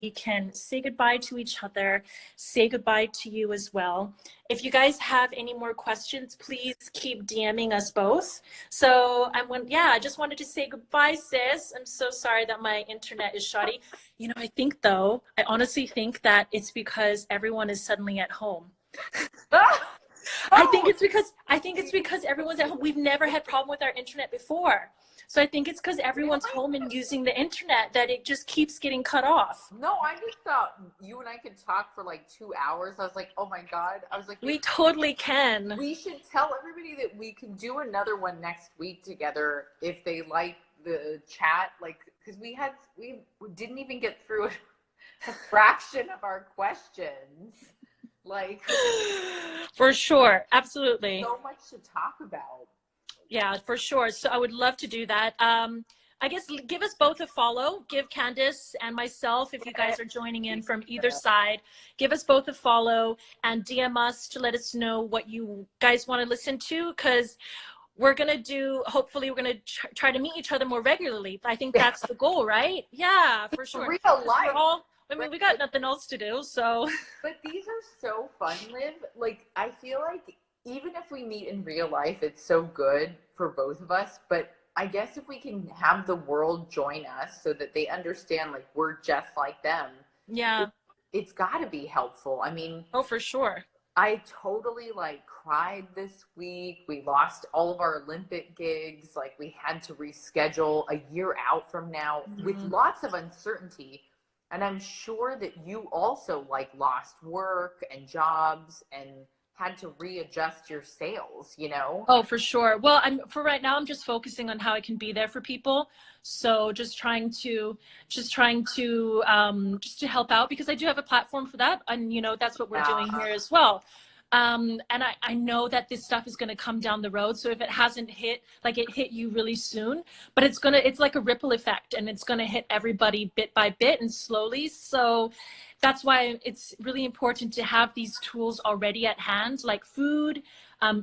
we can say goodbye to each other, say goodbye to you as well. If you guys have any more questions, please keep DMing us both. So I just wanted to say goodbye, sis. I'm so sorry that my internet is shoddy. I honestly think that it's because everyone is suddenly at home. Oh, I think it's because everyone's at home. We've never had problem with our internet before. So I think it's because everyone's really? home and using the internet that it just keeps getting cut off. No, I just thought you and I could talk for like 2 hours. I was like, oh my God. I was like, We totally can. we should tell everybody that we can do another one next week together if they like the chat. Like, because we didn't even get through a fraction of our questions. Like, For sure. Absolutely. so much to talk about. Yeah, for sure. So I would love to do that. I guess give us both a follow. Give Candice and myself, if you guys are joining in from either side, give us both a follow and DM us to let us know what you guys want to listen to, because hopefully we're going to try to meet each other more regularly. I think that's the goal, right? Yeah, for sure. Real life. We got nothing else to do, so. But these are so fun, Liv. Like, I feel like even if we meet in real life, it's so good for both of us. But I guess if we can have the world join us so that they understand, like, we're just like them. Yeah. It's got to be helpful. I mean, oh, for sure. I totally like cried this week. We lost all of our Olympic gigs. Like, we had to reschedule a year out from now with lots of uncertainty. And I'm sure that you also like lost work and jobs and had to readjust your sales, you know? Oh, for sure. Well, for right now, I'm just focusing on how I can be there for people. So just trying to just to help out, because I do have a platform for that. And, that's what we're doing here as well. And I know that this stuff is going to come down the road. So if it hasn't hit, like it hit you really soon, but it's like a ripple effect, and it's going to hit everybody bit by bit and slowly. So that's why it's really important to have these tools already at hand, like food,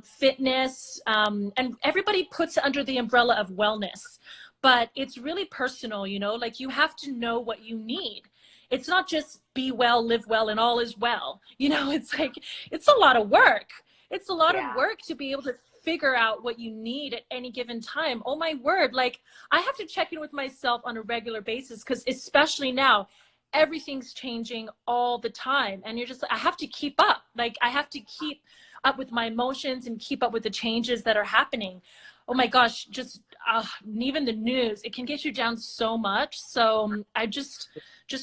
fitness, and everybody puts it under the umbrella of wellness, but it's really personal, like you have to know what you need. It's not just be well, live well, and all is well. It's like, it's a lot of work. It's a lot of work to be able to figure out what you need at any given time. Oh my word. Like, I have to check in with myself on a regular basis, because especially now, everything's changing all the time. And you're just like, I have to keep up. Like, I have to keep up with my emotions and keep up with the changes that are happening. Oh my gosh, just even the news, it can get you down so much. So I just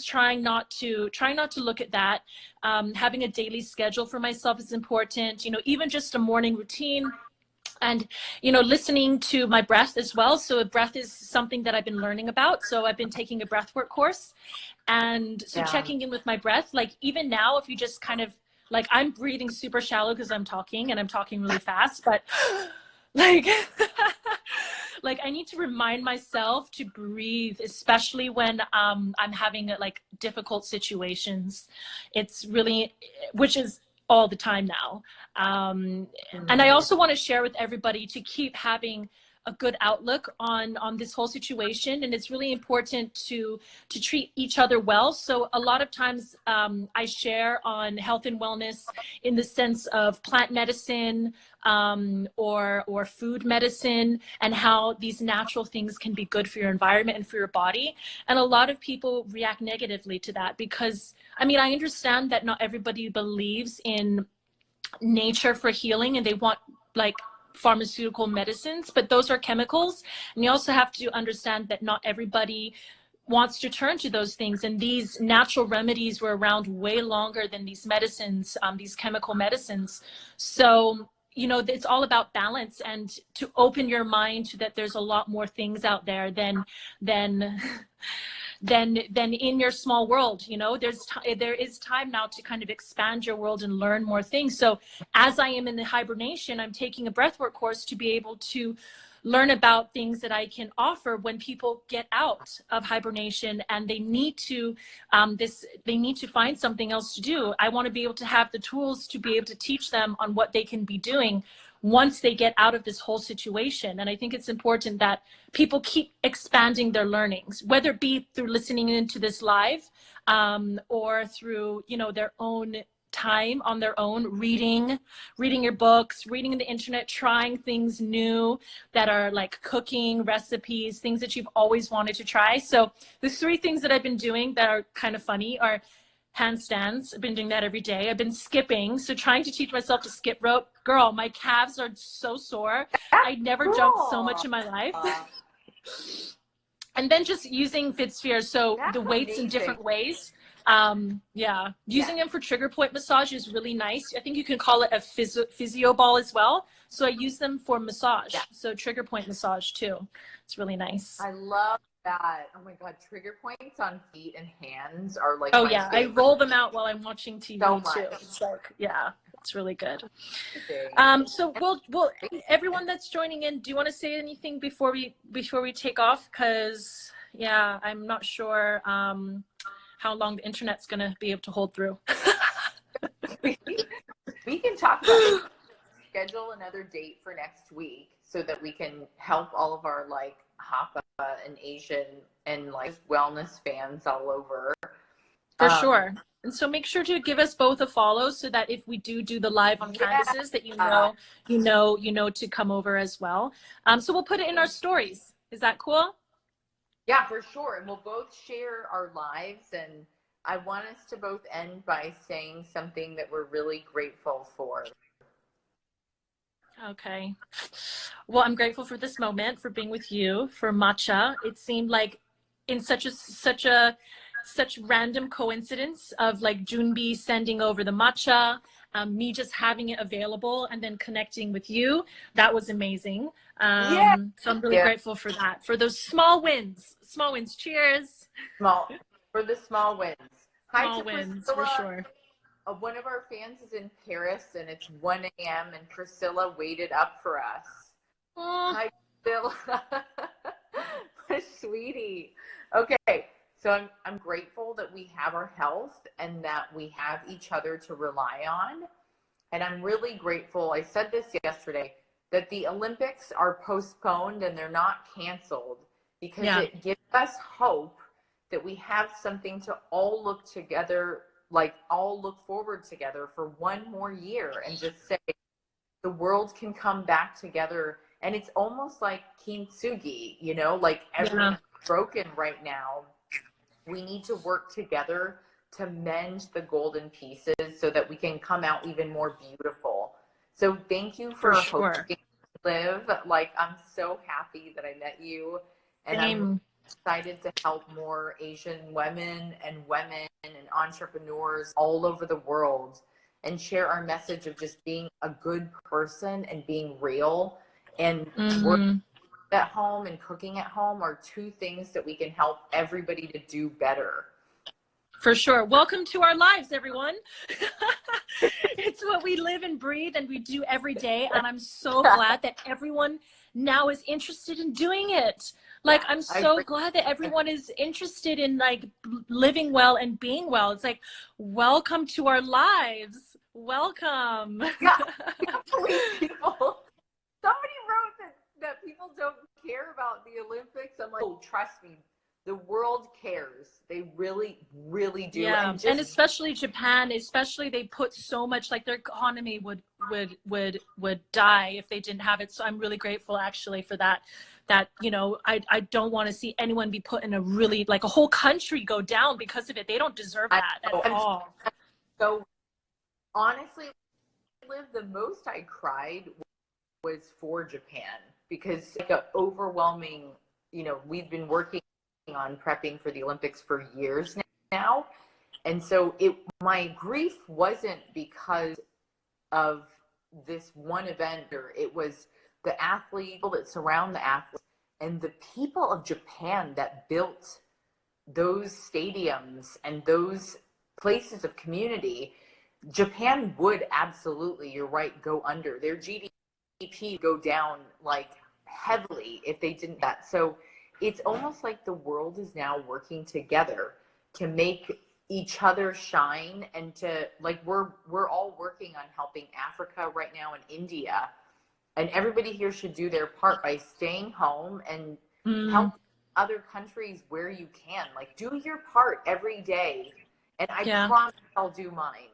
trying not to look at that. Having a daily schedule for myself is important, even just a morning routine. And, listening to my breath as well. So breath is something that I've been learning about. So I've been taking a breathwork course. And so checking in with my breath, like even now, if you just kind of, like, I'm breathing super shallow because I'm talking and I'm talking really fast, but like, like I need to remind myself to breathe, especially when I'm having like difficult situations. It's really, which is all the time now. And I also want to share with everybody to keep having a good outlook on this whole situation. And it's really important to treat each other well. So a lot of times I share on health and wellness in the sense of plant medicine or food medicine, and how these natural things can be good for your environment and for your body. And a lot of people react negatively to that, because I mean, I understand that not everybody believes in nature for healing, and they want like pharmaceutical medicines, but those are chemicals. And you also have to understand that not everybody wants to turn to those things, and these natural remedies were around way longer than these medicines, these chemical medicines. So it's all about balance, and to open your mind to that there's a lot more things out there than than in your small world. There is time now to kind of expand your world and learn more things. So as I am in the hibernation, I'm taking a breathwork course to be able to learn about things that I can offer when people get out of hibernation and they need to find something else to do. I want to be able to have the tools to be able to teach them on what they can be doing once they get out of this whole situation. And I think it's important that people keep expanding their learnings, whether it be through listening into this live, or through, you know, their own time on their own, reading your books, reading the internet, trying things new that are like cooking recipes, things that you've always wanted to try. So the 3 things that I've been doing that are kind of funny are handstands. I've been doing that every day. I've been skipping, so trying to teach myself to skip rope. Girl, my calves are so sore. I never jumped so much in my life. And then just using FitSphere, so That's the weights in amazing. different ways. Using them for trigger point massage is really nice. I think you can call it a physio ball as well. So I use them for massage. Yeah. So trigger point massage too. It's really nice. I love that. Oh my God, trigger points on feet and hands are like, Oh my yeah, favorite. I roll them out while I'm watching TV So too. much. It's like, yeah, it's really good. Okay. So we'll everyone that's joining in, do you want to say anything before we take off? Because yeah, I'm not sure how long the internet's gonna be able to hold through. We can talk about it. Schedule another date for next week so that we can help all of our like Hapa and Asian and like wellness fans all over. For sure. And so make sure to give us both a follow so that if we do the live on Canvases, that you know to come over as well. So we'll put it in our stories. Is that cool? Yeah, for sure. And we'll both share our lives. And I want us to both end by saying something that we're really grateful for. Okay. Well, I'm grateful for this moment, for being with you, for matcha. It seemed like in such random coincidence of like Junbi sending over the matcha, me just having it available and then connecting with you. That was amazing. Yeah. So I'm really grateful for that, for those small wins. Cheers. For the small wins. Small wins, for sure. One of our fans is in Paris and it's 1 a.m. and Priscilla waited up for us. Aww. Hi, Priscilla. My sweetie. Okay, so I'm grateful that we have our health and that we have each other to rely on. And I'm really grateful, I said this yesterday, that the Olympics are postponed and they're not canceled because it gives us hope that we have something to all look together, like all look forward together for one more year and just say the world can come back together. And it's almost like kintsugi, you know, like everything's broken right now. We need to work together to mend the golden pieces so that we can come out even more beautiful. So thank you for hosting Liv. Like, I'm so happy that I met you, and I'm excited to help more Asian women and entrepreneurs all over the world and share our message of just being a good person and being real. And working at home and cooking at home are 2 things that we can help everybody to do better. For sure. Welcome to our lives, everyone. It's what we live and breathe and we do every day. And I'm so glad that everyone now is interested in doing it. Like, I'm so glad that everyone is interested in like living well and being well. It's like, welcome to our lives. Welcome. Yeah, I can't believe people. Somebody wrote that people don't care about the Olympics. I'm like, oh, trust me. The world cares. They really, really do. Yeah, and especially Japan, especially they put so much, like their economy would die if they didn't have it. So I'm really grateful actually for that. That, you know, I don't want to see anyone be put in a really, like a whole country go down because of it. They don't deserve that at all. So honestly, Liv, the most I cried was for Japan because like an overwhelming, you know, we've been working on prepping for the Olympics for years now. And so my grief wasn't because of this one event, or it was the athletes that surround the athletes and the people of Japan that built those stadiums and those places of community. Japan would absolutely, you're right, go under. Their GDP go down like heavily if they didn't that. So it's almost like the world is now working together to make each other shine and to like we're all working on helping Africa right now and India And everybody here should do their part by staying home and help other countries where you can. Like, do your part every day. And I promise I'll do mine.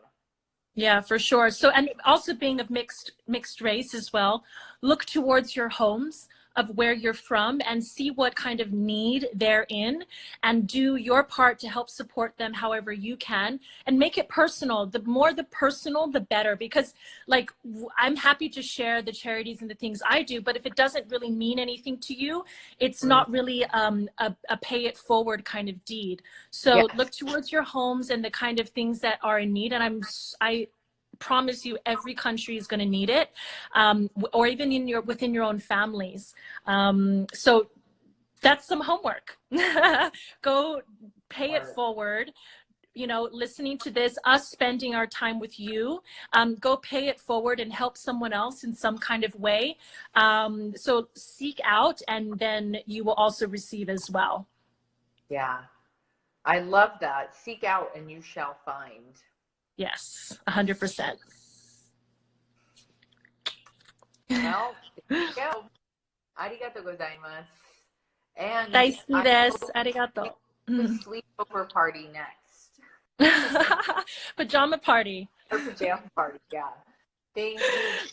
Yeah, for sure. So, and also being of mixed race as well, look towards your homes of where you're from and see what kind of need they're in, and do your part to help support them however you can, and make it personal. The more the personal, the better, because like I'm happy to share the charities and the things I do, but if it doesn't really mean anything to you, it's not really a pay it forward kind of deed. So look towards your homes and the kind of things that are in need. And I promise you every country is going to need it, or even within your own families. So that's some homework. Go pay it forward. You know, listening to this, us spending our time with you, go pay it forward and help someone else in some kind of way. So seek out, and then you will also receive as well. Yeah, I love that. Seek out and you shall find. Yes, 100%. Well, there you go. Arigato gozaimasu. And Daisuki desu. Arigato. The sleepover party next. Pajama party. Or pajama party, yeah. Thank you.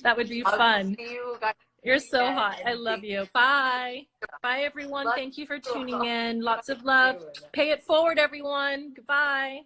That would be fun. See you guys. You're so hot. I love you. Bye. Bye, everyone. Thank you for tuning in. Lots of love. Pay it forward, everyone. Goodbye.